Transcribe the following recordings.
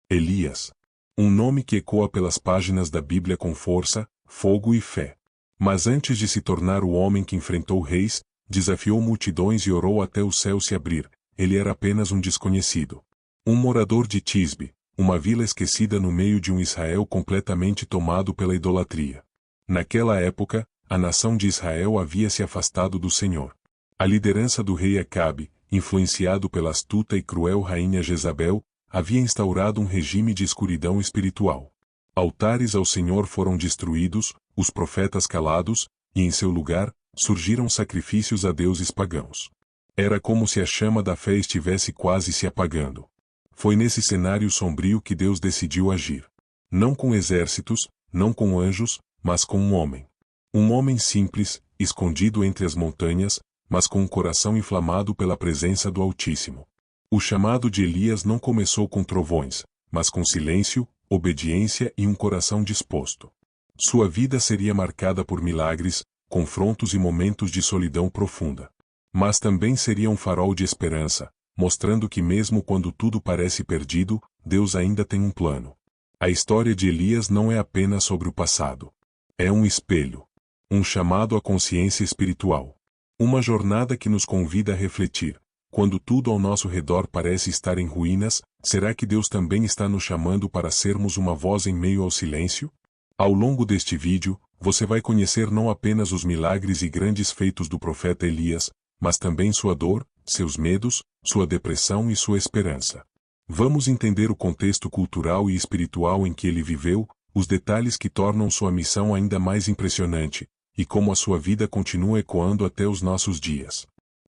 Elias. Um nome que ecoa pelas páginas da Bíblia com força, fogo e fé. Mas antes de se tornar o homem que enfrentou reis, desafiou multidões e orou até o céu se abrir, ele era apenas um desconhecido. Um morador de Tisbe, uma vila esquecida no meio de um Israel completamente tomado pela idolatria. Naquela época, a nação de Israel havia se afastado do Senhor. A liderança do rei Acabe, influenciado pela astuta e cruel rainha Jezabel, havia instaurado um regime de escuridão espiritual. Altares ao Senhor foram destruídos, os profetas calados, e em seu lugar, surgiram sacrifícios a deuses pagãos. Era como se a chama da fé estivesse quase se apagando. Foi nesse cenário sombrio que Deus decidiu agir. Não com exércitos, não com anjos, mas com um homem. Um homem simples, escondido entre as montanhas, mas com um coração inflamado pela presença do Altíssimo. O chamado de Elias não começou com trovões, mas com silêncio, obediência e um coração disposto. Sua vida seria marcada por milagres, confrontos e momentos de solidão profunda. Mas também seria um farol de esperança, mostrando que mesmo quando tudo parece perdido, Deus ainda tem um plano. A história de Elias não é apenas sobre o passado. É um espelho. Um chamado à consciência espiritual. Uma jornada que nos convida a refletir. Quando tudo ao nosso redor parece estar em ruínas, será que Deus também está nos chamando para sermos uma voz em meio ao silêncio? Ao longo deste vídeo, você vai conhecer não apenas os milagres e grandes feitos do profeta Elias, mas também sua dor, seus medos, sua depressão e sua esperança. Vamos entender o contexto cultural e espiritual em que ele viveu, os detalhes que tornam sua missão ainda mais impressionante, e como a sua vida continua ecoando até os nossos dias.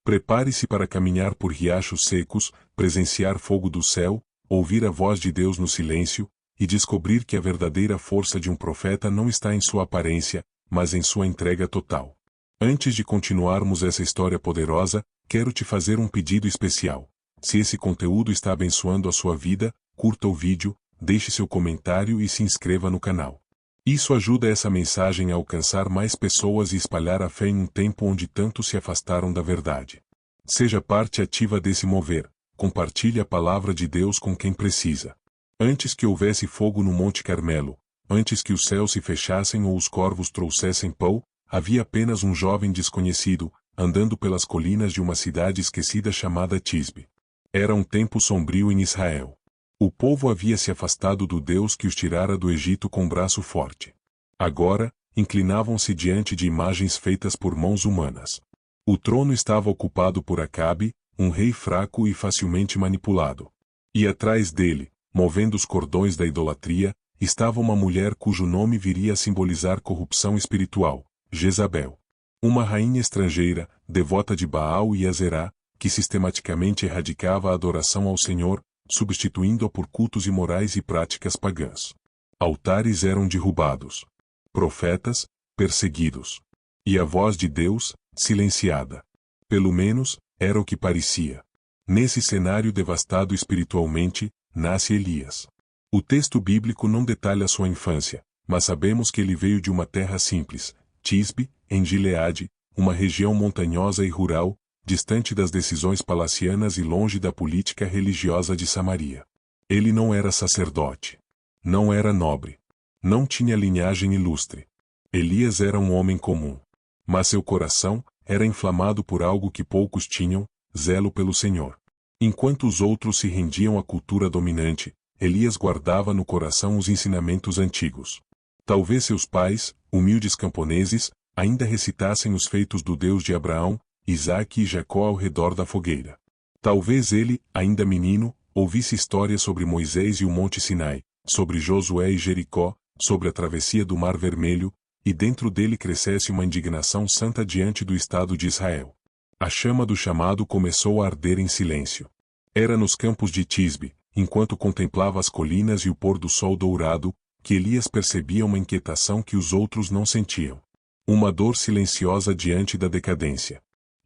Prepare-se para caminhar por riachos secos, presenciar fogo do céu, ouvir a voz de Deus no silêncio, e descobrir que a verdadeira força de um profeta não está em sua aparência, mas em sua entrega total. Antes de continuarmos essa história poderosa, quero te fazer um pedido especial. Se esse conteúdo está abençoando a sua vida, curta o vídeo, deixe seu comentário e se inscreva no canal. Isso ajuda essa mensagem a alcançar mais pessoas e espalhar a fé em um tempo onde tantos se afastaram da verdade. Seja parte ativa desse mover, compartilhe a palavra de Deus com quem precisa. Antes que houvesse fogo no Monte Carmelo, antes que os céus se fechassem ou os corvos trouxessem pão, havia apenas um jovem desconhecido, andando pelas colinas de uma cidade esquecida chamada Tisbe. Era um tempo sombrio em Israel. O povo havia se afastado do Deus que os tirara do Egito com braço forte. Agora, inclinavam-se diante de imagens feitas por mãos humanas. O trono estava ocupado por Acabe, um rei fraco e facilmente manipulado. E atrás dele, movendo os cordões da idolatria, estava uma mulher cujo nome viria a simbolizar corrupção espiritual, Jezabel. Uma rainha estrangeira, devota de Baal e Azerá, que sistematicamente erradicava a adoração ao Senhor, substituindo-a por cultos imorais e práticas pagãs. Altares eram derrubados. Profetas, perseguidos. E a voz de Deus, silenciada. Pelo menos, era o que parecia. Nesse cenário devastado espiritualmente, nasce Elias. O texto bíblico não detalha sua infância, mas sabemos que ele veio de uma terra simples, Tisbe, em Gileade, uma região montanhosa e rural, distante das decisões palacianas e longe da política religiosa de Samaria. Ele não era sacerdote. Não era nobre. Não tinha linhagem ilustre. Elias era um homem comum. Mas seu coração era inflamado por algo que poucos tinham, zelo pelo Senhor. Enquanto os outros se rendiam à cultura dominante, Elias guardava no coração os ensinamentos antigos. Talvez seus pais, humildes camponeses, ainda recitassem os feitos do Deus de Abraão, Isaque e Jacó ao redor da fogueira. Talvez ele, ainda menino, ouvisse histórias sobre Moisés e o Monte Sinai, sobre Josué e Jericó, sobre a travessia do Mar Vermelho, e dentro dele crescesse uma indignação santa diante do Estado de Israel. A chama do chamado começou a arder em silêncio. Era nos campos de Tisbe, enquanto contemplava as colinas e o pôr do sol dourado, que Elias percebia uma inquietação que os outros não sentiam. Uma dor silenciosa diante da decadência.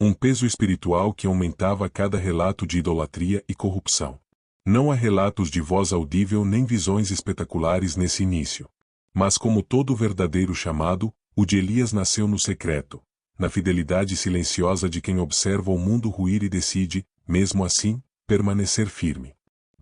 Um peso espiritual que aumentava a cada relato de idolatria e corrupção. Não há relatos de voz audível nem visões espetaculares nesse início. Mas como todo verdadeiro chamado, o de Elias nasceu no secreto, na fidelidade silenciosa de quem observa o mundo ruir e decide, mesmo assim, permanecer firme.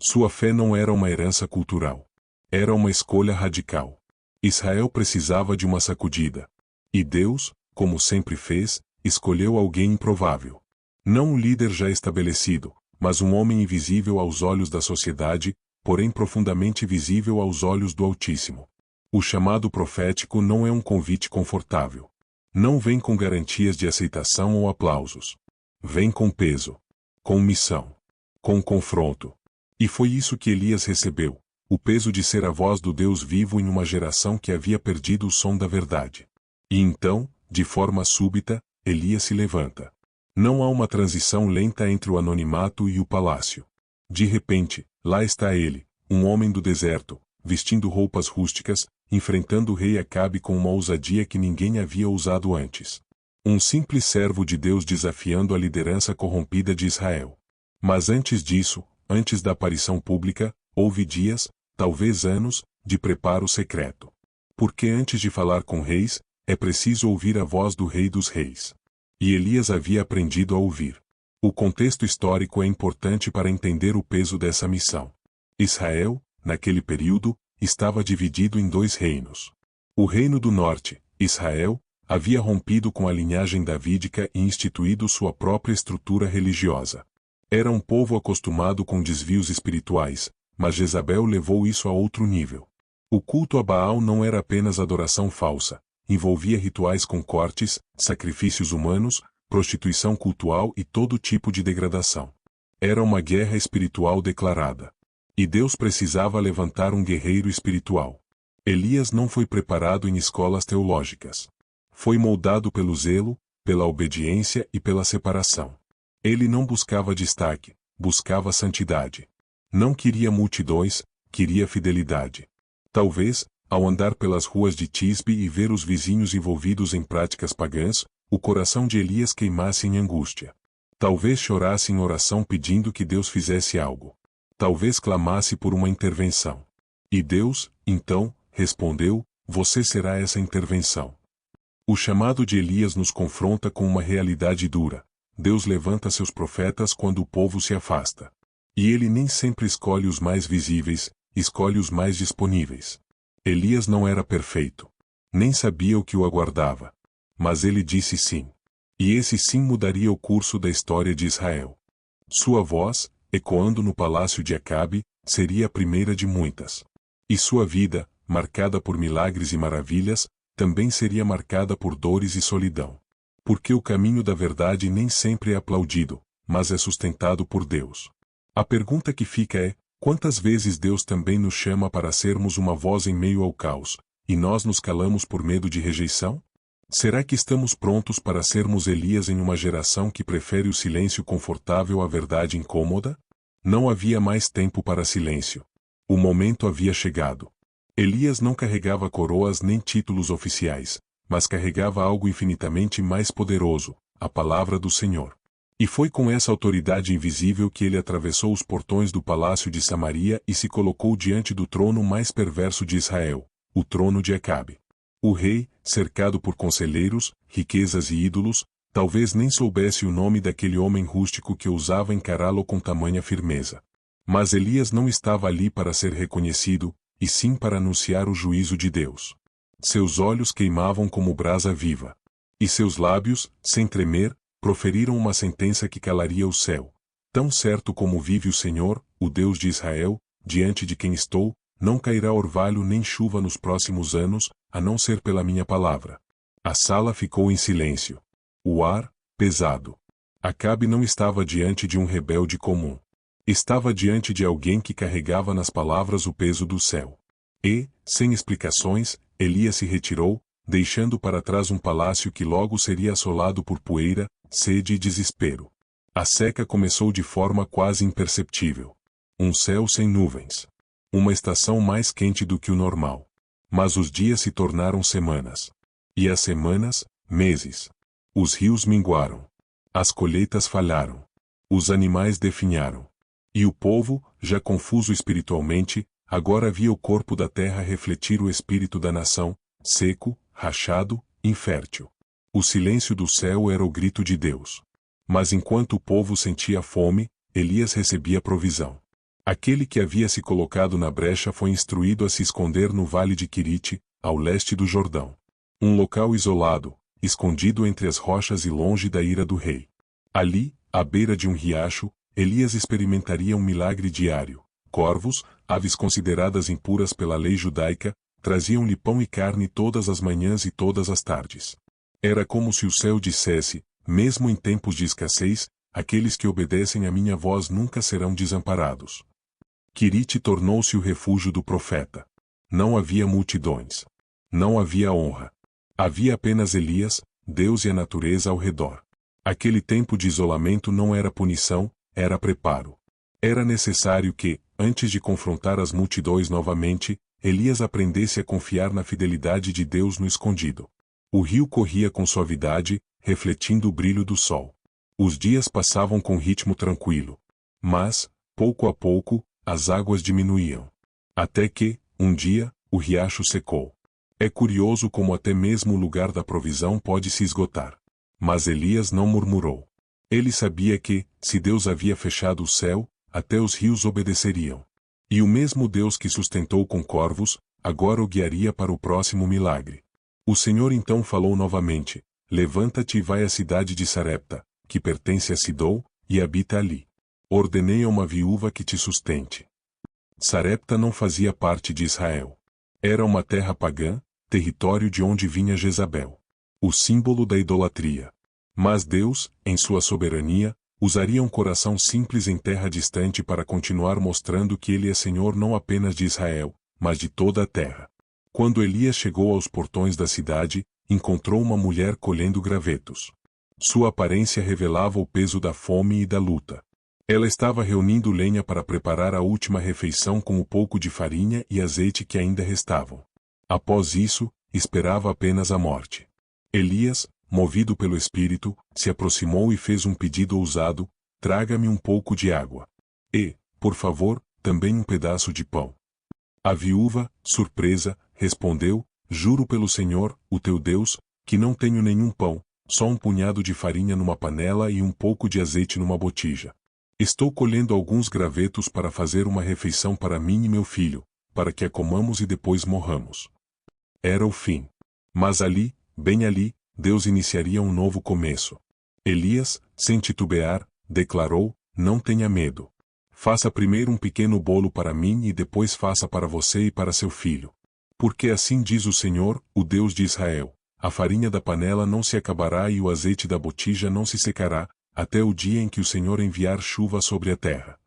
Sua fé não era uma herança cultural. Era uma escolha radical. Israel precisava de uma sacudida. E Deus, como sempre fez, escolheu alguém improvável. Não um líder já estabelecido, mas um homem invisível aos olhos da sociedade, porém profundamente visível aos olhos do Altíssimo. O chamado profético não é um convite confortável. Não vem com garantias de aceitação ou aplausos. Vem com peso, com missão, com confronto. E foi isso que Elias recebeu, o peso de ser a voz do Deus vivo em uma geração que havia perdido o som da verdade. E então, de forma súbita, Elias se levanta. Não há uma transição lenta entre o anonimato e o palácio. De repente, lá está ele, um homem do deserto, vestindo roupas rústicas, enfrentando o rei Acabe com uma ousadia que ninguém havia ousado antes. Um simples servo de Deus desafiando a liderança corrompida de Israel. Mas antes disso, antes da aparição pública, houve dias, talvez anos, de preparo secreto. Porque antes de falar com reis, é preciso ouvir a voz do Rei dos Reis. E Elias havia aprendido a ouvir. O contexto histórico é importante para entender o peso dessa missão. Israel, naquele período, estava dividido em dois reinos. O reino do norte, Israel, havia rompido com a linhagem davídica e instituído sua própria estrutura religiosa. Era um povo acostumado com desvios espirituais, mas Jezabel levou isso a outro nível. O culto a Baal não era apenas adoração falsa, envolvia rituais com cortes, sacrifícios humanos, prostituição cultual e todo tipo de degradação. Era uma guerra espiritual declarada. E Deus precisava levantar um guerreiro espiritual. Elias não foi preparado em escolas teológicas. Foi moldado pelo zelo, pela obediência e pela separação. Ele não buscava destaque, buscava santidade. Não queria multidões, queria fidelidade. Talvez, ao andar pelas ruas de Tisbe e ver os vizinhos envolvidos em práticas pagãs, o coração de Elias queimasse em angústia. Talvez chorasse em oração pedindo que Deus fizesse algo. Talvez clamasse por uma intervenção. E Deus, então, respondeu: você será essa intervenção. O chamado de Elias nos confronta com uma realidade dura. Deus levanta seus profetas quando o povo se afasta. E ele nem sempre escolhe os mais visíveis, escolhe os mais disponíveis. Elias não era perfeito. Nem sabia o que o aguardava. Mas ele disse sim. E esse sim mudaria o curso da história de Israel. Sua voz, ecoando no palácio de Acabe, seria a primeira de muitas. E sua vida, marcada por milagres e maravilhas, também seria marcada por dores e solidão. Porque o caminho da verdade nem sempre é aplaudido, mas é sustentado por Deus. A pergunta que fica é: quantas vezes Deus também nos chama para sermos uma voz em meio ao caos, e nós nos calamos por medo de rejeição? Será que estamos prontos para sermos Elias em uma geração que prefere o silêncio confortável à verdade incômoda? Não havia mais tempo para silêncio. O momento havia chegado. Elias não carregava coroas nem títulos oficiais, mas carregava algo infinitamente mais poderoso, a palavra do Senhor. E foi com essa autoridade invisível que ele atravessou os portões do palácio de Samaria e se colocou diante do trono mais perverso de Israel, o trono de Acabe. O rei, cercado por conselheiros, riquezas e ídolos, talvez nem soubesse o nome daquele homem rústico que ousava encará-lo com tamanha firmeza. Mas Elias não estava ali para ser reconhecido, e sim para anunciar o juízo de Deus. Seus olhos queimavam como brasa viva. E seus lábios, sem tremer, proferiram uma sentença que calaria o céu. Tão certo como vive o Senhor, o Deus de Israel, diante de quem estou, não cairá orvalho nem chuva nos próximos anos, a não ser pela minha palavra. A sala ficou em silêncio. O ar, pesado. Acabe não estava diante de um rebelde comum. Estava diante de alguém que carregava nas palavras o peso do céu. E, sem explicações, Elias se retirou, deixando para trás um palácio que logo seria assolado por poeira, sede e desespero. A seca começou de forma quase imperceptível. Um céu sem nuvens. Uma estação mais quente do que o normal. Mas os dias se tornaram semanas. E as semanas, meses. Os rios minguaram. As colheitas falharam. Os animais definharam. E o povo, já confuso espiritualmente, agora via o corpo da terra refletir o espírito da nação, seco, rachado, infértil. O silêncio do céu era o grito de Deus. Mas enquanto o povo sentia fome, Elias recebia provisão. Aquele que havia se colocado na brecha foi instruído a se esconder no vale de Quirite, ao leste do Jordão. Um local isolado, escondido entre as rochas e longe da ira do rei. Ali, à beira de um riacho, Elias experimentaria um milagre diário. Corvos, aves consideradas impuras pela lei judaica, traziam-lhe pão e carne todas as manhãs e todas as tardes. Era como se o céu dissesse, mesmo em tempos de escassez, aqueles que obedecem à minha voz nunca serão desamparados. Quirite tornou-se o refúgio do profeta. Não havia multidões. Não havia honra. Havia apenas Elias, Deus e a natureza ao redor. Aquele tempo de isolamento não era punição, era preparo. Era necessário que, antes de confrontar as multidões novamente, Elias aprendesse a confiar na fidelidade de Deus no escondido. O rio corria com suavidade, refletindo o brilho do sol. Os dias passavam com ritmo tranquilo. Mas, pouco a pouco, as águas diminuíam. Até que, um dia, o riacho secou. É curioso como até mesmo o lugar da provisão pode se esgotar. Mas Elias não murmurou. Ele sabia que, se Deus havia fechado o céu, até os rios obedeceriam. E o mesmo Deus que sustentou com corvos, agora o guiaria para o próximo milagre. O Senhor então falou novamente: levanta-te e vai à cidade de Sarepta, que pertence a Sidom, e habita ali. Ordenei a uma viúva que te sustente. Sarepta não fazia parte de Israel. Era uma terra pagã, território de onde vinha Jezabel, o símbolo da idolatria. Mas Deus, em sua soberania, usaria um coração simples em terra distante para continuar mostrando que Ele é Senhor não apenas de Israel, mas de toda a terra. Quando Elias chegou aos portões da cidade, encontrou uma mulher colhendo gravetos. Sua aparência revelava o peso da fome e da luta. Ela estava reunindo lenha para preparar a última refeição com o pouco de farinha e azeite que ainda restavam. Após isso, esperava apenas a morte. Elias, movido pelo Espírito, se aproximou e fez um pedido ousado: traga-me um pouco de água. E, por favor, também um pedaço de pão. A viúva, surpresa, respondeu: juro pelo Senhor, o teu Deus, que não tenho nenhum pão, só um punhado de farinha numa panela e um pouco de azeite numa botija. Estou colhendo alguns gravetos para fazer uma refeição para mim e meu filho, para que a comamos e depois morramos. Era o fim. Mas ali, bem ali, Deus iniciaria um novo começo. Elias, sem titubear, declarou: não tenha medo. Faça primeiro um pequeno bolo para mim e depois faça para você e para seu filho. Porque assim diz o Senhor, o Deus de Israel: a farinha da panela não se acabará e o azeite da botija não se secará, até o dia em que o Senhor enviar chuva sobre a terra.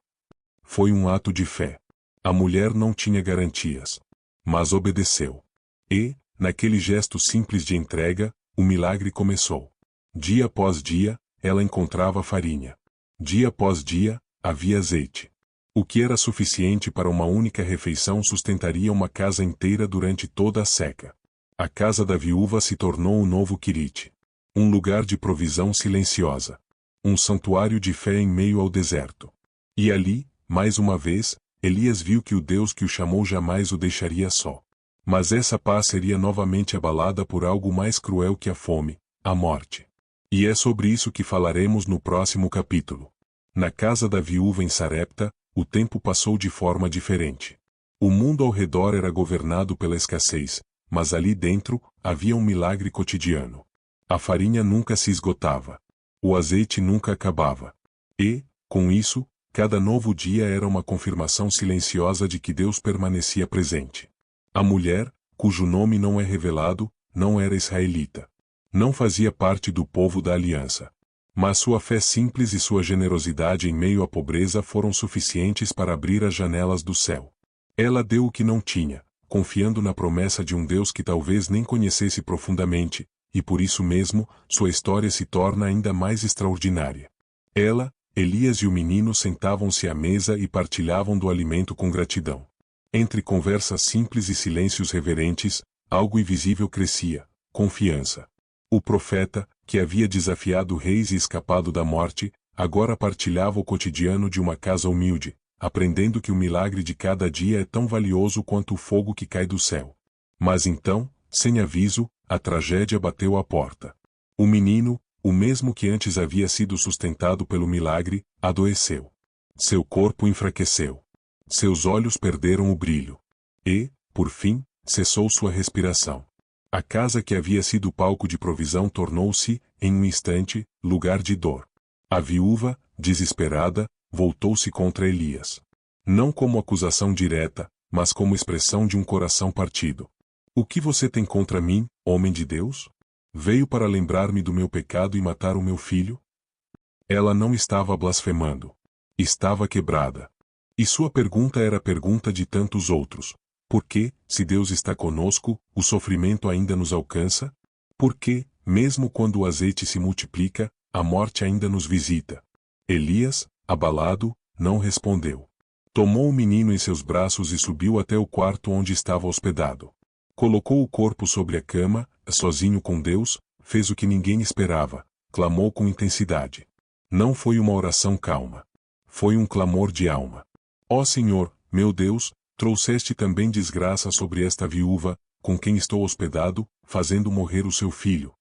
Foi um ato de fé. A mulher não tinha garantias. Mas obedeceu. E, naquele gesto simples de entrega, o milagre começou. Dia após dia, ela encontrava farinha. Dia após dia, havia azeite. O que era suficiente para uma única refeição sustentaria uma casa inteira durante toda a seca. A casa da viúva se tornou o novo Quirite. Um lugar de provisão silenciosa. Um santuário de fé em meio ao deserto. E ali, mais uma vez, Elias viu que o Deus que o chamou jamais o deixaria só. Mas essa paz seria novamente abalada por algo mais cruel que a fome, a morte. E é sobre isso que falaremos no próximo capítulo. Na casa da viúva em Sarepta, o tempo passou de forma diferente. O mundo ao redor era governado pela escassez, mas ali dentro, havia um milagre cotidiano. A farinha nunca se esgotava. O azeite nunca acabava. E, com isso, cada novo dia era uma confirmação silenciosa de que Deus permanecia presente. A mulher, cujo nome não é revelado, não era israelita. Não fazia parte do povo da aliança. Mas sua fé simples e sua generosidade em meio à pobreza foram suficientes para abrir as janelas do céu. Ela deu o que não tinha, confiando na promessa de um Deus que talvez nem conhecesse profundamente, e por isso mesmo, sua história se torna ainda mais extraordinária. Ela, Elias e o menino sentavam-se à mesa e partilhavam do alimento com gratidão. Entre conversas simples e silêncios reverentes, algo invisível crescia: confiança. O profeta, que havia desafiado reis e escapado da morte, agora partilhava o cotidiano de uma casa humilde, aprendendo que o milagre de cada dia é tão valioso quanto o fogo que cai do céu. Mas então, sem aviso, a tragédia bateu à porta. O menino, o mesmo que antes havia sido sustentado pelo milagre, adoeceu. Seu corpo enfraqueceu. Seus olhos perderam o brilho. E, por fim, cessou sua respiração. A casa que havia sido palco de provisão tornou-se, em um instante, lugar de dor. A viúva, desesperada, voltou-se contra Elias. Não como acusação direta, mas como expressão de um coração partido. O que você tem contra mim, homem de Deus? Veio para lembrar-me do meu pecado e matar o meu filho? Ela não estava blasfemando. Estava quebrada. E sua pergunta era a pergunta de tantos outros. Por que, se Deus está conosco, o sofrimento ainda nos alcança? Por que, mesmo quando o azeite se multiplica, a morte ainda nos visita? Elias, abalado, não respondeu. Tomou o menino em seus braços e subiu até o quarto onde estava hospedado. Colocou o corpo sobre a cama, sozinho com Deus, fez o que ninguém esperava, clamou com intensidade. Não foi uma oração calma. Foi um clamor de alma. Ó Senhor, meu Deus, trouxeste também desgraça sobre esta viúva, com quem estou hospedado, fazendo morrer o seu filho.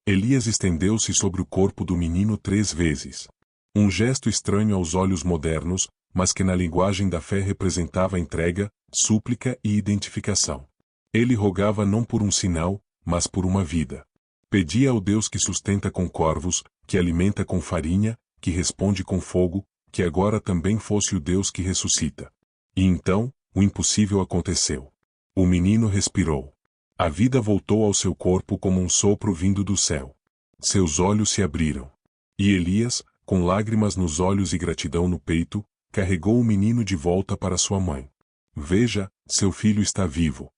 Elias estendeu-se sobre o corpo do menino 3 vezes. Um gesto estranho aos olhos modernos, mas que na linguagem da fé representava entrega, súplica e identificação. Ele rogava não por um sinal, mas por uma vida. Pedia ao Deus que sustenta com corvos, que alimenta com farinha, que responde com fogo, que agora também fosse o Deus que ressuscita. E então, o impossível aconteceu. O menino respirou. A vida voltou ao seu corpo como um sopro vindo do céu. Seus olhos se abriram. E Elias, com lágrimas nos olhos e gratidão no peito, carregou o menino de volta para sua mãe. Veja, seu filho está vivo.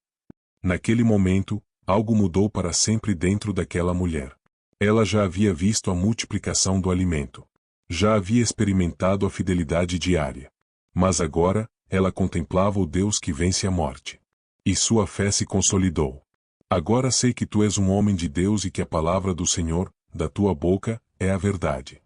Naquele momento, algo mudou para sempre dentro daquela mulher. Ela já havia visto a multiplicação do alimento. Já havia experimentado a fidelidade diária. Mas agora, ela contemplava o Deus que vence a morte. E sua fé se consolidou. Agora sei que tu és um homem de Deus e que a palavra do Senhor, da tua boca, é a verdade.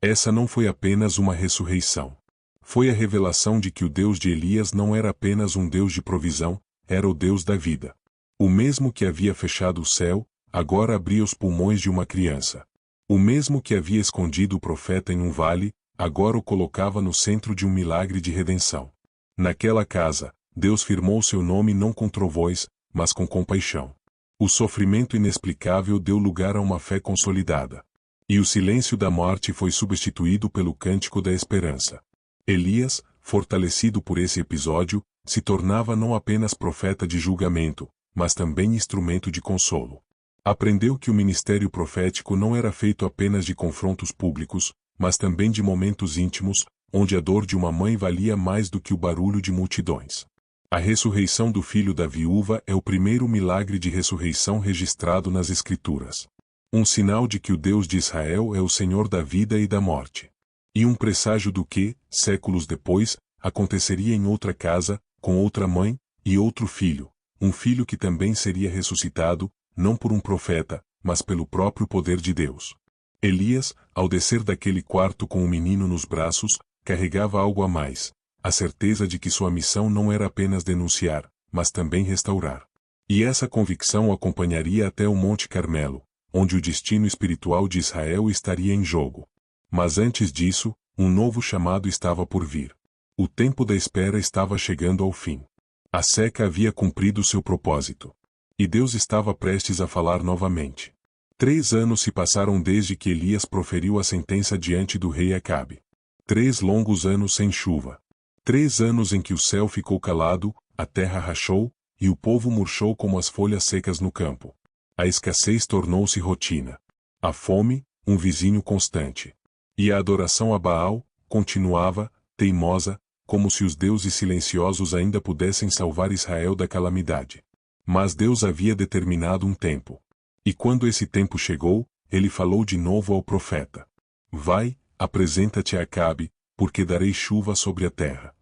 Essa não foi apenas uma ressurreição. Foi a revelação de que o Deus de Elias não era apenas um Deus de provisão, era o Deus da vida. O mesmo que havia fechado o céu, agora abria os pulmões de uma criança. O mesmo que havia escondido o profeta em um vale, agora o colocava no centro de um milagre de redenção. Naquela casa, Deus firmou seu nome não com trovões, mas com compaixão. O sofrimento inexplicável deu lugar a uma fé consolidada. E o silêncio da morte foi substituído pelo cântico da esperança. Elias, fortalecido por esse episódio, se tornava não apenas profeta de julgamento, mas também instrumento de consolo. Aprendeu que o ministério profético não era feito apenas de confrontos públicos, mas também de momentos íntimos, onde a dor de uma mãe valia mais do que o barulho de multidões. A ressurreição do filho da viúva é o primeiro milagre de ressurreição registrado nas Escrituras. Um sinal de que o Deus de Israel é o Senhor da vida e da morte. E um presságio do que, séculos depois, aconteceria em outra casa, com outra mãe, e outro filho, um filho que também seria ressuscitado, não por um profeta, mas pelo próprio poder de Deus. Elias, ao descer daquele quarto com o menino nos braços, carregava algo a mais, a certeza de que sua missão não era apenas denunciar, mas também restaurar. E essa convicção o acompanharia até o Monte Carmelo, onde o destino espiritual de Israel estaria em jogo. Mas antes disso, um novo chamado estava por vir. O tempo da espera estava chegando ao fim. A seca havia cumprido seu propósito. E Deus estava prestes a falar novamente. 3 anos se passaram desde que Elias proferiu a sentença diante do rei Acabe. 3 longos anos sem chuva. 3 anos em que o céu ficou calado, a terra rachou, e o povo murchou como as folhas secas no campo. A escassez tornou-se rotina. A fome, um vizinho constante. E a adoração a Baal, continuava, teimosa, como se os deuses silenciosos ainda pudessem salvar Israel da calamidade. Mas Deus havia determinado um tempo. E quando esse tempo chegou, ele falou de novo ao profeta. Vai, apresenta-te a Acabe, porque darei chuva sobre a terra.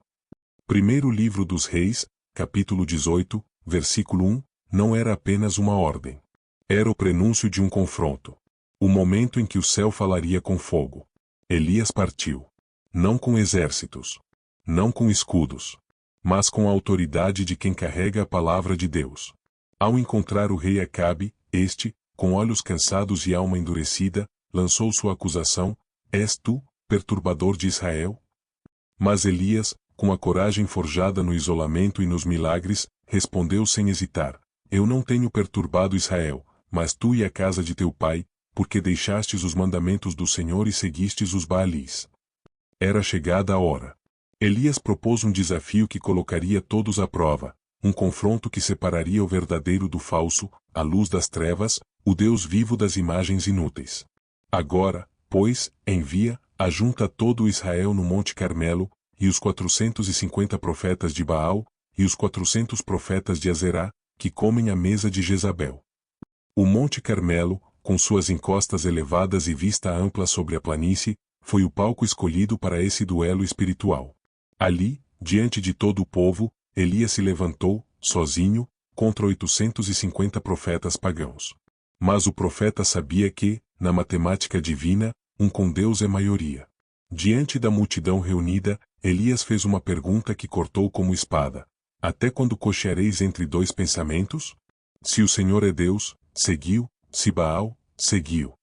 Primeiro livro dos Reis, capítulo 18, versículo 1, não era apenas uma ordem. Era o prenúncio de um confronto. O momento em que o céu falaria com fogo. Elias partiu. Não com exércitos. Não com escudos. Mas com a autoridade de quem carrega a palavra de Deus. Ao encontrar o rei Acabe, este, com olhos cansados e alma endurecida, lançou sua acusação: És tu, perturbador de Israel? Mas Elias, com a coragem forjada no isolamento e nos milagres, respondeu sem hesitar: Eu não tenho perturbado Israel, mas tu e a casa de teu pai, porque deixastes os mandamentos do Senhor e seguistes os Baalis. Era chegada a hora. Elias propôs um desafio que colocaria todos à prova, um confronto que separaria o verdadeiro do falso, a luz das trevas, o Deus vivo das imagens inúteis. Agora, pois, envia, ajunta todo o Israel no Monte Carmelo, e os 450 profetas de Baal, e os 400 profetas de Azerá, que comem à mesa de Jezabel. O Monte Carmelo, com suas encostas elevadas e vista ampla sobre a planície, foi o palco escolhido para esse duelo espiritual. Ali, diante de todo o povo, Elias se levantou, sozinho, contra 850 profetas pagãos. Mas o profeta sabia que, na matemática divina, um com Deus é maioria. Diante da multidão reunida, Elias fez uma pergunta que cortou como espada: Até quando cocheareis entre dois pensamentos? Se o Senhor é Deus, seguiu; se Baal, seguiu.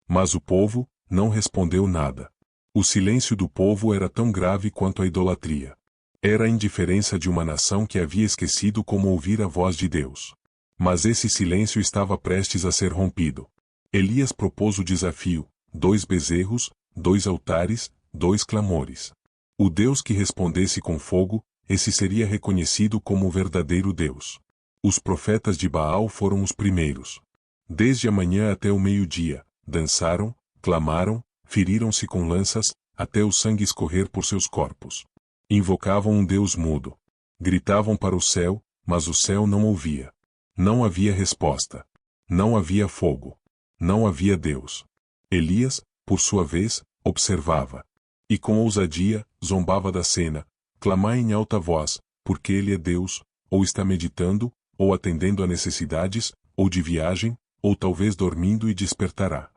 Mas o povo não respondeu nada. O silêncio do povo era tão grave quanto a idolatria. Era a indiferença de uma nação que havia esquecido como ouvir a voz de Deus. Mas esse silêncio estava prestes a ser rompido. Elias propôs o desafio: 2 bezerros, 2 altares, 2 clamores. O Deus que respondesse com fogo, esse seria reconhecido como o verdadeiro Deus. Os profetas de Baal foram os primeiros. Desde a manhã até o meio-dia, dançaram, clamaram, feriram-se com lanças, até o sangue escorrer por seus corpos. Invocavam um Deus mudo. Gritavam para o céu, mas o céu não ouvia. Não havia resposta. Não havia fogo. Não havia Deus. Elias, por sua vez, observava. E com ousadia, zombava da cena: clamai em alta voz, porque ele é Deus, ou está meditando, ou atendendo a necessidades, ou de viagem, ou talvez dormindo e despertará.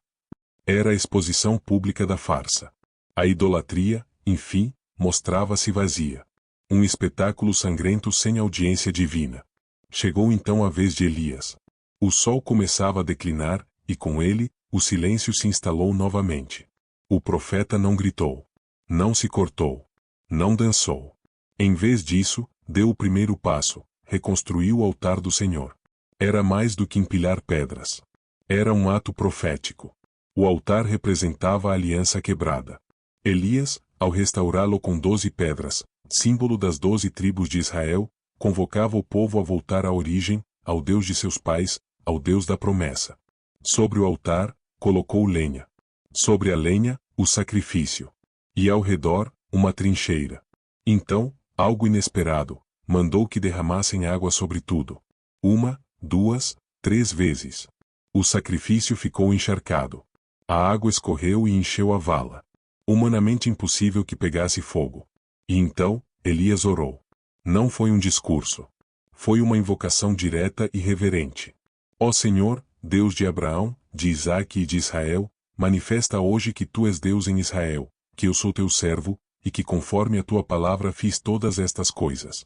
Era a exposição pública da farsa. A idolatria, enfim, mostrava-se vazia. Um espetáculo sangrento sem audiência divina. Chegou então a vez de Elias. O sol começava a declinar, e com ele, o silêncio se instalou novamente. O profeta não gritou. Não se cortou. Não dançou. Em vez disso, deu o primeiro passo, reconstruiu o altar do Senhor. Era mais do que empilhar pedras. Era um ato profético. O altar representava a aliança quebrada. Elias, ao restaurá-lo com 12 pedras, símbolo das 12 tribos de Israel, convocava o povo a voltar à origem, ao Deus de seus pais, ao Deus da promessa. Sobre o altar, colocou lenha. Sobre a lenha, o sacrifício. E ao redor, uma trincheira. Então, algo inesperado, mandou que derramassem água sobre tudo. 1, 2, 3 vezes. O sacrifício ficou encharcado. A água escorreu e encheu a vala. Humanamente impossível que pegasse fogo. E então, Elias orou. Não foi um discurso. Foi uma invocação direta e reverente. Ó Senhor, Deus de Abraão, de Isaque e de Israel, manifesta hoje que tu és Deus em Israel, que eu sou teu servo, e que conforme a tua palavra fiz todas estas coisas.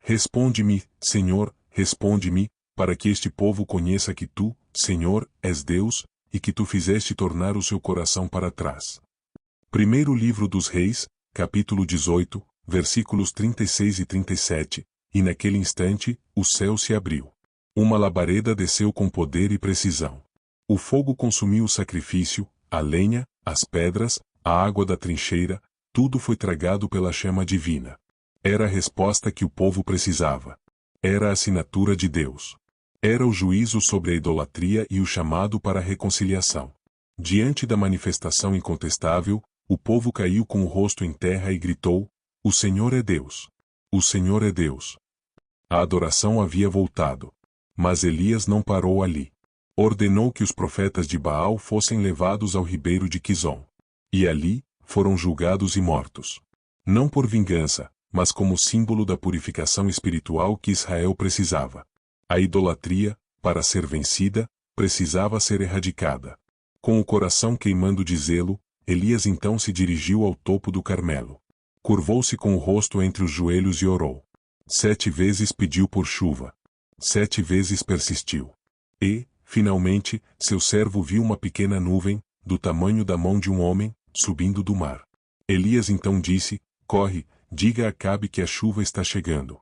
Responde-me, Senhor, responde-me, para que este povo conheça que tu, Senhor, és Deus, e que tu fizeste tornar o seu coração para trás. Primeiro livro dos Reis, capítulo 18, versículos 36 e 37, e naquele instante, o céu se abriu. Uma labareda desceu com poder e precisão. O fogo consumiu o sacrifício, a lenha, as pedras, a água da trincheira, tudo foi tragado pela chama divina. Era a resposta que o povo precisava. Era a assinatura de Deus. Era o juízo sobre a idolatria e o chamado para a reconciliação. Diante da manifestação incontestável, o povo caiu com o rosto em terra e gritou: O Senhor é Deus! O Senhor é Deus! A adoração havia voltado. Mas Elias não parou ali. Ordenou que os profetas de Baal fossem levados ao ribeiro de Quizon. E ali, foram julgados e mortos. Não por vingança, mas como símbolo da purificação espiritual que Israel precisava. A idolatria, para ser vencida, precisava ser erradicada. Com o coração queimando de zelo, Elias então se dirigiu ao topo do Carmelo. Curvou-se com o rosto entre os joelhos e orou. 7 vezes pediu por chuva. 7 vezes persistiu. E, finalmente, seu servo viu uma pequena nuvem, do tamanho da mão de um homem, subindo do mar. Elias então disse: Corre, diga a Acabe que a chuva está chegando.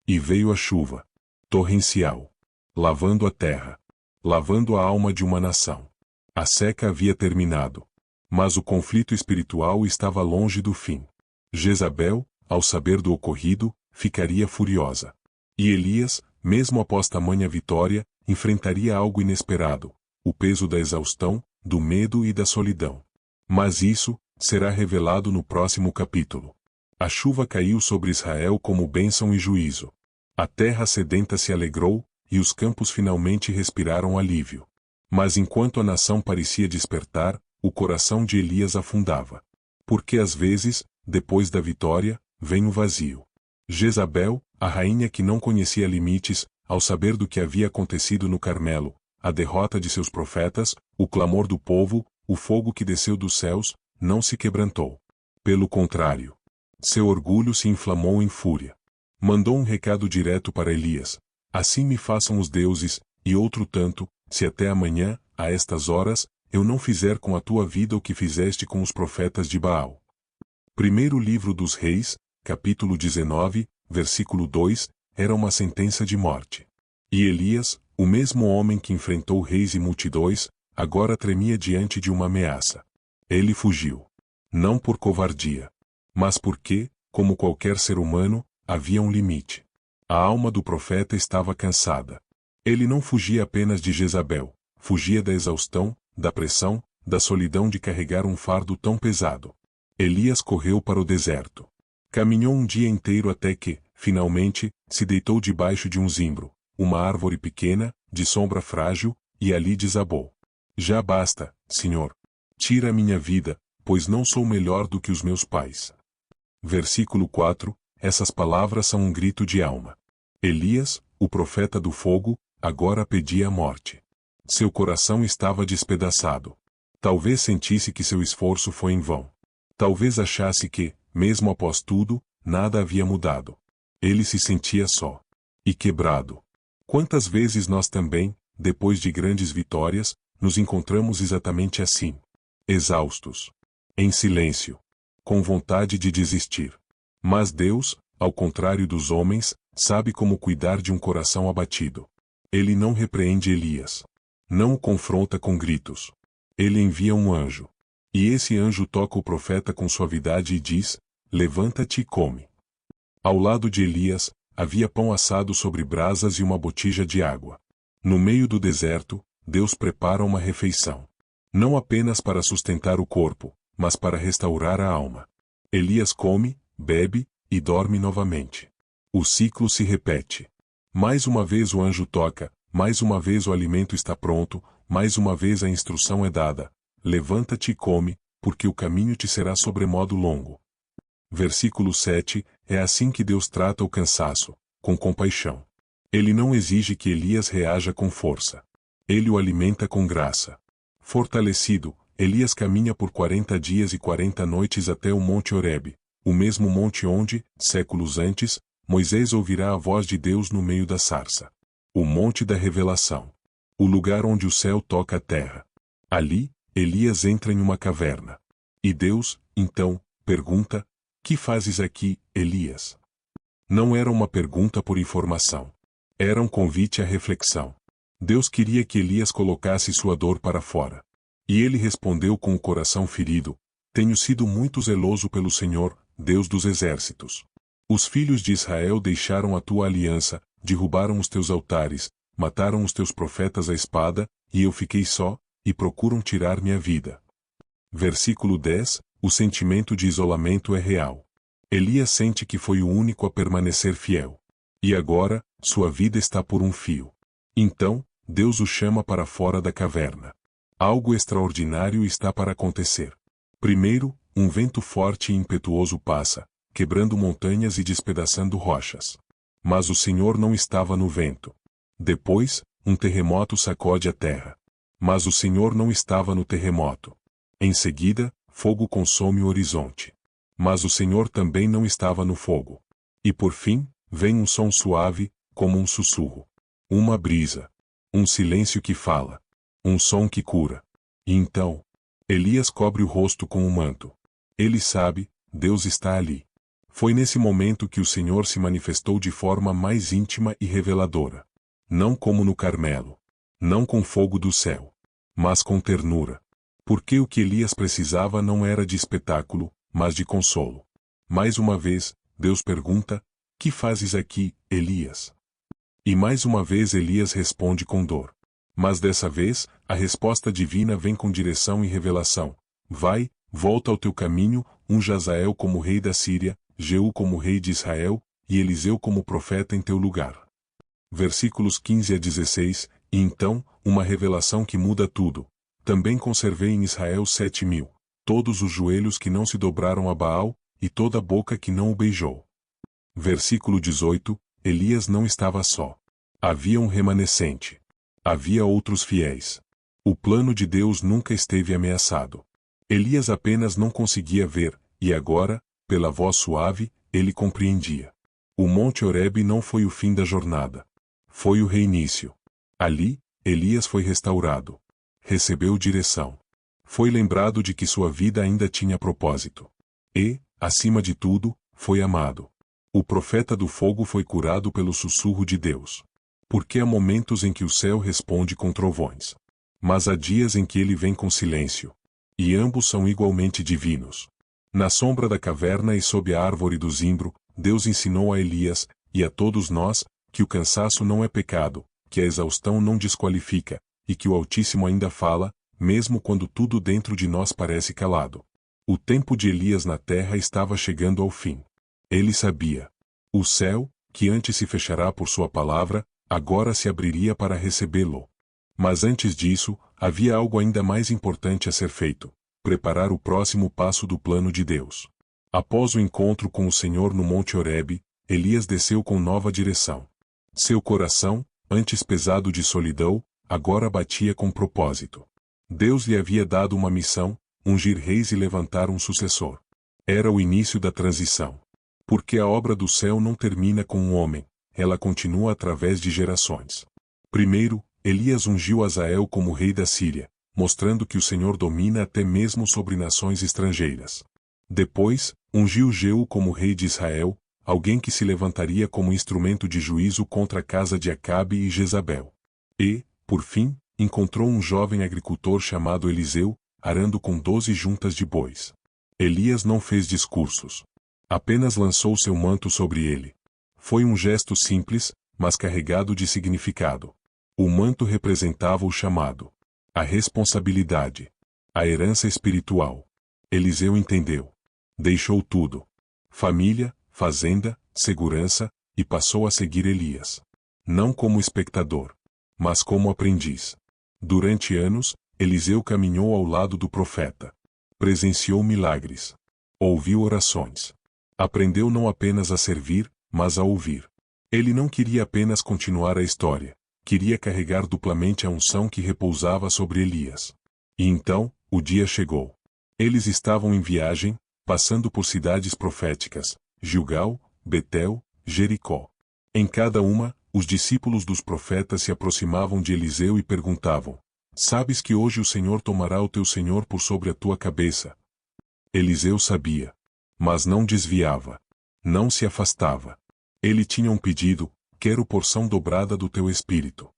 E veio a chuva, torrencial, lavando a terra, lavando a alma de uma nação. A seca havia terminado, mas o conflito espiritual estava longe do fim. Jezabel, ao saber do ocorrido, ficaria furiosa. E Elias, mesmo após tamanha vitória, enfrentaria algo inesperado, o peso da exaustão, do medo e da solidão. Mas isso será revelado no próximo capítulo. A chuva caiu sobre Israel como bênção e juízo. A terra sedenta se alegrou, e os campos finalmente respiraram alívio. Mas enquanto a nação parecia despertar, o coração de Elias afundava. Porque às vezes, depois da vitória, vem o vazio. Jezabel, a rainha que não conhecia limites, ao saber do que havia acontecido no Carmelo, a derrota de seus profetas, o clamor do povo, o fogo que desceu dos céus, não se quebrantou. Pelo contrário, seu orgulho se inflamou em fúria. Mandou um recado direto para Elias: assim me façam os deuses, e outro tanto, se até amanhã, a estas horas, eu não fizer com a tua vida o que fizeste com os profetas de Baal. Primeiro livro dos Reis, capítulo 19, versículo 2, era uma sentença de morte. E Elias, o mesmo homem que enfrentou reis e multidões, agora tremia diante de uma ameaça. Ele fugiu. Não por covardia, mas porque, como qualquer ser humano, havia um limite. A alma do profeta estava cansada. Ele não fugia apenas de Jezabel, fugia da exaustão, da pressão, da solidão de carregar um fardo tão pesado. Elias correu para o deserto. Caminhou um dia inteiro até que, finalmente, se deitou debaixo de um zimbro, uma árvore pequena, de sombra frágil, e ali desabou. Já basta, Senhor. Tira a minha vida, pois não sou melhor do que os meus pais. Versículo 4, essas palavras são um grito de alma. Elias, o profeta do fogo, agora pedia a morte. Seu coração estava despedaçado. Talvez sentisse que seu esforço foi em vão. Talvez achasse que, mesmo após tudo, nada havia mudado. Ele se sentia só. E quebrado. Quantas vezes nós também, depois de grandes vitórias, nos encontramos exatamente assim. Exaustos. Em silêncio. Com vontade de desistir. Mas Deus, ao contrário dos homens, sabe como cuidar de um coração abatido. Ele não repreende Elias. Não o confronta com gritos. Ele envia um anjo. E esse anjo toca o profeta com suavidade e diz: levanta-te e come. Ao lado de Elias, havia pão assado sobre brasas e uma botija de água. No meio do deserto, Deus prepara uma refeição. Não apenas para sustentar o corpo, mas para restaurar a alma. Elias come, bebe, e dorme novamente. O ciclo se repete. Mais uma vez o anjo toca, mais uma vez o alimento está pronto, mais uma vez a instrução é dada: levanta-te e come, porque o caminho te será sobremodo longo. Versículo 7, é assim que Deus trata o cansaço, com compaixão. Ele não exige que Elias reaja com força. Ele o alimenta com graça. Fortalecido, Elias caminha por 40 dias e 40 noites até o Monte Horebe, o mesmo monte onde, séculos antes, Moisés ouvirá a voz de Deus no meio da sarça. O Monte da Revelação. O lugar onde o céu toca a terra. Ali, Elias entra em uma caverna. E Deus, então, pergunta: que fazes aqui, Elias? Não era uma pergunta por informação. Era um convite à reflexão. Deus queria que Elias colocasse sua dor para fora. E ele respondeu com o coração ferido: tenho sido muito zeloso pelo Senhor, Deus dos exércitos. Os filhos de Israel deixaram a tua aliança, derrubaram os teus altares, mataram os teus profetas à espada, e eu fiquei só, e procuram tirar minha vida. Versículo 10, o sentimento de isolamento é real. Elias sente que foi o único a permanecer fiel. E agora, sua vida está por um fio. Então, Deus o chama para fora da caverna. Algo extraordinário está para acontecer. Primeiro, um vento forte e impetuoso passa, quebrando montanhas e despedaçando rochas. Mas o Senhor não estava no vento. Depois, um terremoto sacode a terra. Mas o Senhor não estava no terremoto. Em seguida, fogo consome o horizonte. Mas o Senhor também não estava no fogo. E por fim, vem um som suave, como um sussurro. Uma brisa. Um silêncio que fala. Um som que cura. E então, Elias cobre o rosto com um manto. Ele sabe, Deus está ali. Foi nesse momento que o Senhor se manifestou de forma mais íntima e reveladora. Não como no Carmelo. Não com fogo do céu. Mas com ternura. Porque o que Elias precisava não era de espetáculo, mas de consolo. Mais uma vez, Deus pergunta: que fazes aqui, Elias? E mais uma vez Elias responde com dor. Mas dessa vez, a resposta divina vem com direção e revelação. Vai, volta ao teu caminho, unja Hazael como rei da Síria, Jeú como rei de Israel, e Eliseu como profeta em teu lugar. Versículos 15 a 16, e então, uma revelação que muda tudo. Também conservei em Israel 7.000, todos os joelhos que não se dobraram a Baal, e toda a boca que não o beijou. Versículo 18, Elias não estava só. Havia um remanescente. Havia outros fiéis. O plano de Deus nunca esteve ameaçado. Elias apenas não conseguia ver, e agora, pela voz suave, ele compreendia. O Monte Horebe não foi o fim da jornada. Foi o reinício. Ali, Elias foi restaurado. Recebeu direção. Foi lembrado de que sua vida ainda tinha propósito. E, acima de tudo, foi amado. O profeta do fogo foi curado pelo sussurro de Deus. Porque há momentos em que o céu responde com trovões. Mas há dias em que ele vem com silêncio. E ambos são igualmente divinos. Na sombra da caverna e sob a árvore do zimbro, Deus ensinou a Elias, e a todos nós, que o cansaço não é pecado, que a exaustão não desqualifica, e que o Altíssimo ainda fala, mesmo quando tudo dentro de nós parece calado. O tempo de Elias na terra estava chegando ao fim. Ele sabia. O céu, que antes se fechará por sua palavra, agora se abriria para recebê-lo. Mas antes disso, havia algo ainda mais importante a ser feito: preparar o próximo passo do plano de Deus. Após o encontro com o Senhor no Monte Horebe, Elias desceu com nova direção. Seu coração, antes pesado de solidão, agora batia com propósito. Deus lhe havia dado uma missão: ungir reis e levantar um sucessor. Era o início da transição. Porque a obra do céu não termina com um homem, ela continua através de gerações. Primeiro, Elias ungiu Hazael como rei da Síria, mostrando que o Senhor domina até mesmo sobre nações estrangeiras. Depois, ungiu Jeú como rei de Israel, alguém que se levantaria como instrumento de juízo contra a casa de Acabe e Jezabel. E, por fim, encontrou um jovem agricultor chamado Eliseu, arando com 12 juntas de bois. Elias não fez discursos. Apenas lançou seu manto sobre ele. Foi um gesto simples, mas carregado de significado. O manto representava o chamado, a responsabilidade, a herança espiritual. Eliseu entendeu. Deixou tudo: família, fazenda, segurança, e passou a seguir Elias. Não como espectador, mas como aprendiz. Durante anos, Eliseu caminhou ao lado do profeta. Presenciou milagres. Ouviu orações. Aprendeu não apenas a servir, mas a ouvir. Ele não queria apenas continuar a história. Queria carregar duplamente a unção que repousava sobre Elias. E então, o dia chegou. Eles estavam em viagem, passando por cidades proféticas: Gilgal, Betel, Jericó. Em cada uma, os discípulos dos profetas se aproximavam de Eliseu e perguntavam: sabes que hoje o Senhor tomará o teu senhor por sobre a tua cabeça? Eliseu sabia. Mas não desviava. Não se afastava. Ele tinha um pedido: quero porção dobrada do teu espírito.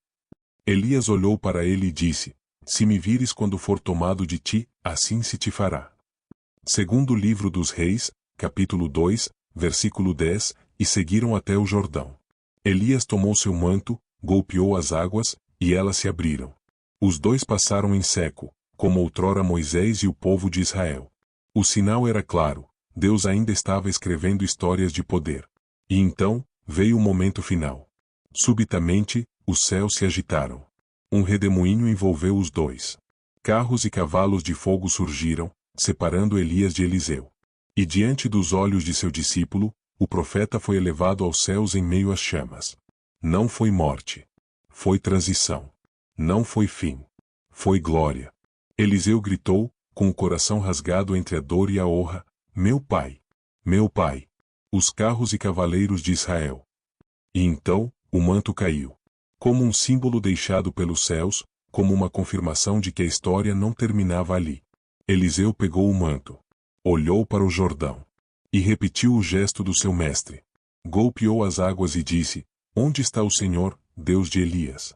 Elias olhou para ele e disse: se me vires quando for tomado de ti, assim se te fará. Segundo livro dos Reis, capítulo 2, versículo 10, e seguiram até o Jordão. Elias tomou seu manto, golpeou as águas, e elas se abriram. Os dois passaram em seco, como outrora Moisés e o povo de Israel. O sinal era claro: Deus ainda estava escrevendo histórias de poder. E então, veio o momento final. Subitamente, os céus se agitaram. Um redemoinho envolveu os dois. Carros e cavalos de fogo surgiram, separando Elias de Eliseu. E diante dos olhos de seu discípulo, o profeta foi elevado aos céus em meio às chamas. Não foi morte. Foi transição. Não foi fim. Foi glória. Eliseu gritou, com o coração rasgado entre a dor e a honra: meu pai! Meu pai! Os carros e cavaleiros de Israel. E então, o manto caiu. Como um símbolo deixado pelos céus, como uma confirmação de que a história não terminava ali. Eliseu pegou o manto. Olhou para o Jordão. E repetiu o gesto do seu mestre. Golpeou as águas e disse: Onde está o Senhor, Deus de Elias?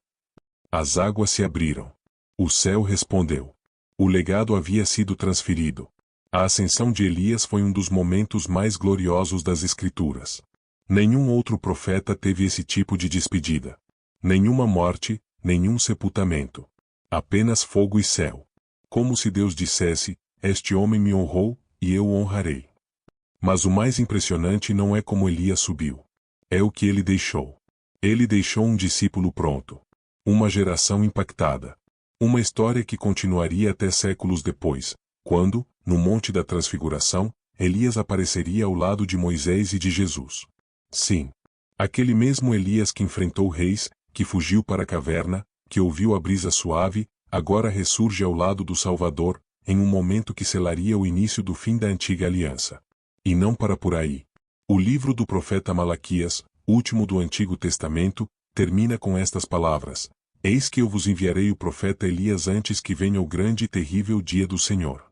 As águas se abriram. O céu respondeu. O legado havia sido transferido. A ascensão de Elias foi um dos momentos mais gloriosos das Escrituras. Nenhum outro profeta teve esse tipo de despedida. Nenhuma morte, nenhum sepultamento. Apenas fogo e céu. Como se Deus dissesse: Este homem me honrou, e eu o honrarei. Mas o mais impressionante não é como Elias subiu. É o que ele deixou. Ele deixou um discípulo pronto. Uma geração impactada. Uma história que continuaria até séculos depois, quando, no Monte da Transfiguração, Elias apareceria ao lado de Moisés e de Jesus. Sim. Aquele mesmo Elias que enfrentou reis, que fugiu para a caverna, que ouviu a brisa suave, agora ressurge ao lado do Salvador, em um momento que selaria o início do fim da antiga aliança. E não para por aí. O livro do profeta Malaquias, último do Antigo Testamento, termina com estas palavras: Eis que eu vos enviarei o profeta Elias antes que venha o grande e terrível dia do Senhor.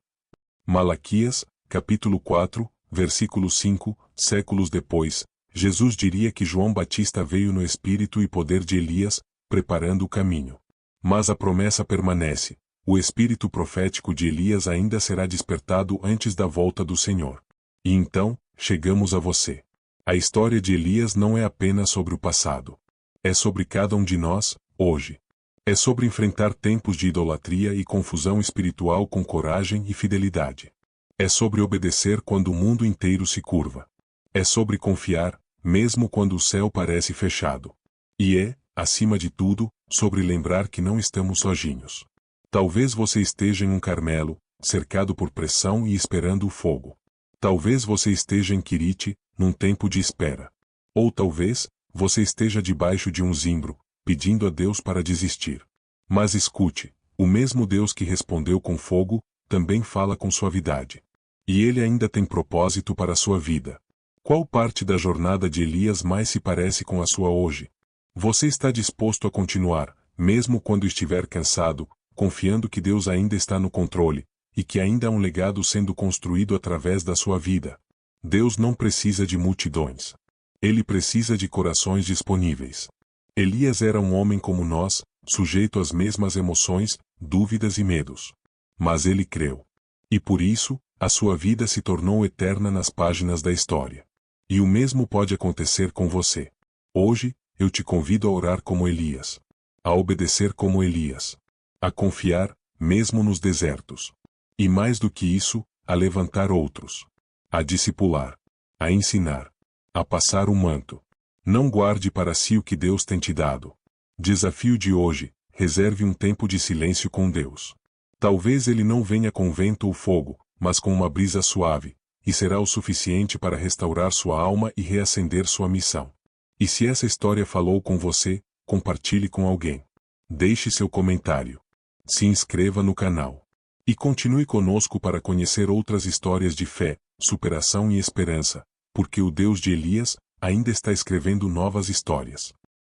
Malaquias, capítulo 4, versículo 5, séculos depois, Jesus diria que João Batista veio no espírito e poder de Elias, preparando o caminho. Mas a promessa permanece: o espírito profético de Elias ainda será despertado antes da volta do Senhor. E então, chegamos a você. A história de Elias não é apenas sobre o passado. É sobre cada um de nós, hoje. É sobre enfrentar tempos de idolatria e confusão espiritual com coragem e fidelidade. É sobre obedecer quando o mundo inteiro se curva. É sobre confiar, mesmo quando o céu parece fechado. E é, acima de tudo, sobre lembrar que não estamos sozinhos. Talvez você esteja em um Carmelo, cercado por pressão e esperando o fogo. Talvez você esteja em Quirite, num tempo de espera. Ou talvez, você esteja debaixo de um zimbro, pedindo a Deus para desistir. Mas escute, o mesmo Deus que respondeu com fogo, também fala com suavidade. E Ele ainda tem propósito para a sua vida. Qual parte da jornada de Elias mais se parece com a sua hoje? Você está disposto a continuar, mesmo quando estiver cansado, confiando que Deus ainda está no controle, e que ainda há um legado sendo construído através da sua vida? Deus não precisa de multidões. Ele precisa de corações disponíveis. Elias era um homem como nós, sujeito às mesmas emoções, dúvidas e medos. Mas ele creu. E por isso, a sua vida se tornou eterna nas páginas da história. E o mesmo pode acontecer com você. Hoje, eu te convido a orar como Elias. A obedecer como Elias. A confiar, mesmo nos desertos. E mais do que isso, a levantar outros. A discipular. A ensinar. A passar o manto. Não guarde para si o que Deus tem te dado. Desafio de hoje: reserve um tempo de silêncio com Deus. Talvez Ele não venha com vento ou fogo, mas com uma brisa suave, e será o suficiente para restaurar sua alma e reacender sua missão. E se essa história falou com você, compartilhe com alguém. Deixe seu comentário. Se inscreva no canal. E continue conosco para conhecer outras histórias de fé, superação e esperança, porque o Deus de Elias ainda está escrevendo novas histórias.